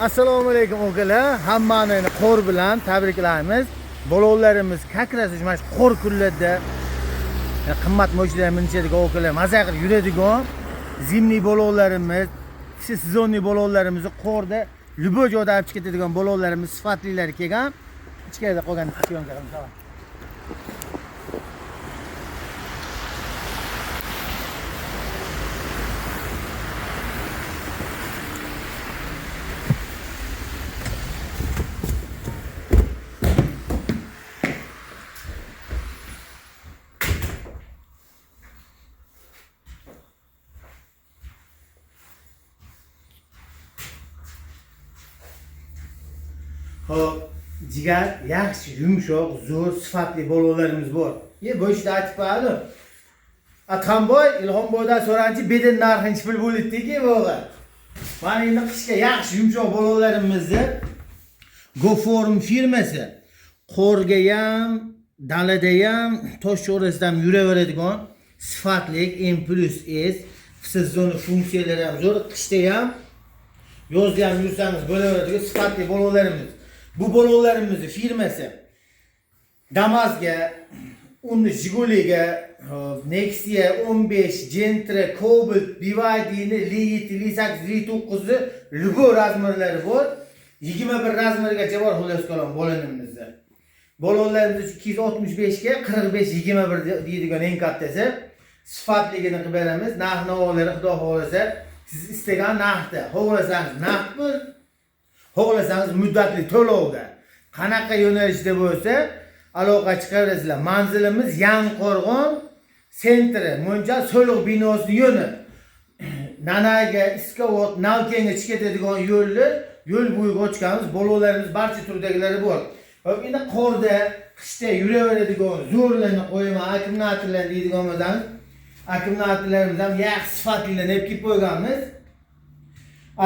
Assalomu alaykum o'g'illar. Hammani qo'r bilan tabriklaymiz. Balolarimiz kakrasiz mana shu qo'r kunlarda qimmat mo'jlar minchadigan o'g'illar maza qilib yuradigan zimniy balolarimiz, sezonniy balolarimizni qo'rda любой joyda olib chiqib ketadigan balolarimiz sifatlilari kelgan. Ichkarida qolgan syomkalarimiz bor. Hop, jigar yaxshi, yumshoq, zo'r, sifatli balolarimiz bor. Bu ishda aytib qo'ydim. Atxonboy, Ilhomboydan so'ranchi beden narxini pul bo'libdiki, bo'g'a. Mana endi qishga yaxshi, yumshoq balolarimizni GoForum firmasi qo'rga ham, dalada ham, tosh cho'rasidan ham yuraveradigan sifatli M+S sezon funksiyalari ham zo'r, qishda ham yozda ham yursangiz bo'laveradigan sifatli balolarimiz. Bu balolarimizni firmasi Damas'ga, uni Jiguli'ga, Nexia 15, Gentra, Cobalt, BYD'ni Li7, Li8, Li9'ni любой razmerlari bor. 21 razmergacha bor xolos qalam balolarimizni. Balolarimiz 265 ga 45 21 deydigan eng kattasi. Sifatligini qilib beramiz. Narx-navolari xudo xolasa siz istagan narxda. Xohlasangiz naqd pul, xohlasangiz muddatli to'lovda. Qanaqa yo'nalishda bo'lsa, aloqa chiqarasizlar. Manzilimiz Yangiqo'rg'on sentri, Mo'ljal So'liq binosining yo'li. Nanaga, Iskavot, Nalkenga chiqib ketadigan yo'lni yo'l bo'yiga ochganmiz. Balolarimiz barcha turdagilari bor. Hop, endi qorda, qishda yuraveradigan zo'rlarni qo'yaman, akkumulyatorlar deydigan bo'lsangiz, akkumulyatorlarimiz ham yaxshi sifatlilarni olib kelib qo'yganmiz.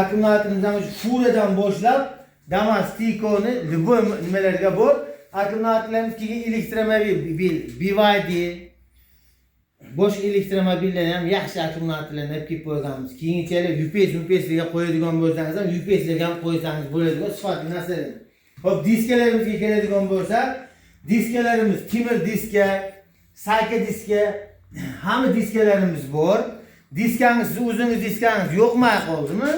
Akkumulyatorimiz ham furadan boshlab Damas, Tikoni, любой nimalarga bor. Akkumulyatorlarimiz keyin elektromobil, BYD, boshqa elektromobillarni ham yaxshi akkumulyatorlarni olib kelib qo'yganmiz. Keyinchalik UPS'larga qo'yadigan bo'lsangiz ham UPS'larga ham qo'ysangiz bo'ladigan sifatli narsalar. Hop, diskalarimizga keladigan bo'lsa, diskalarimiz temir diska, sayka diska, hamma diskalarimiz bor. Diskangiz, o'zingiz diskangiz yo'qmay qoldimi?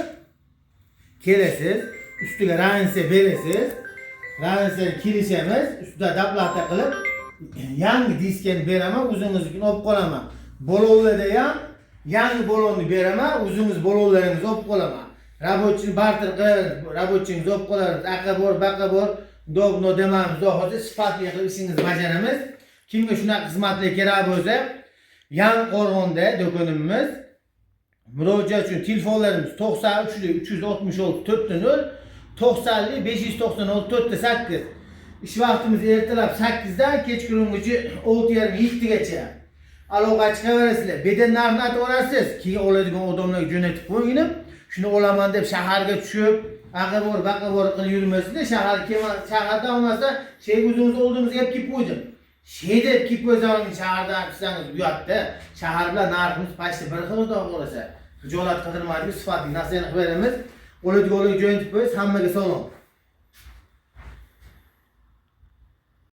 Kelasiz, ustiga ransiya berasiz. Ransiyani kelishamiz, ustida doplata qilib yangi diskani beraman, o'zingizga olib qolaman. Balolarda ham yangi balonni beraman, o'zingiz balonlaringizni olib qolaman. Rabochini barter qilib, rabochingizni olib qolamiz. Aqa bor, baqa bor, dobno demamiz, hozir sifatli qilib ishingizni bajaramiz. Kimga shunaqa xizmatlar kerak bo'lsa, Yangiqo'rg'onda do'konimiz. Murojaat uchun telefonlarimiz 93 366 4 90 596 4 8. Ish vaqtimiz ertalab 8 dan kechqurungacha 6:30 gacha. Aloqa chiqaverasizlar. Beden narxini aytib olasiz. Keyin oladigan odamlarga jo'natib qo'ying. Shuni olaman deb shaharga tushib, aqa bor, baqa bor qilib yurmasizlar. Shaharda olmasa, o'zingiz oldimizga olib kelib qo'ydim. Deb kelib qo'ysangiz shahardan chiqsangiz bu yerda shahar bilan narximiz pastda bir xil xudo bo'lsa. Hijolat qidirmaydi, sifatli narsalarni qilib beramiz. Oladiganlarga jo'natib qo'yasiz. Hammaga salom.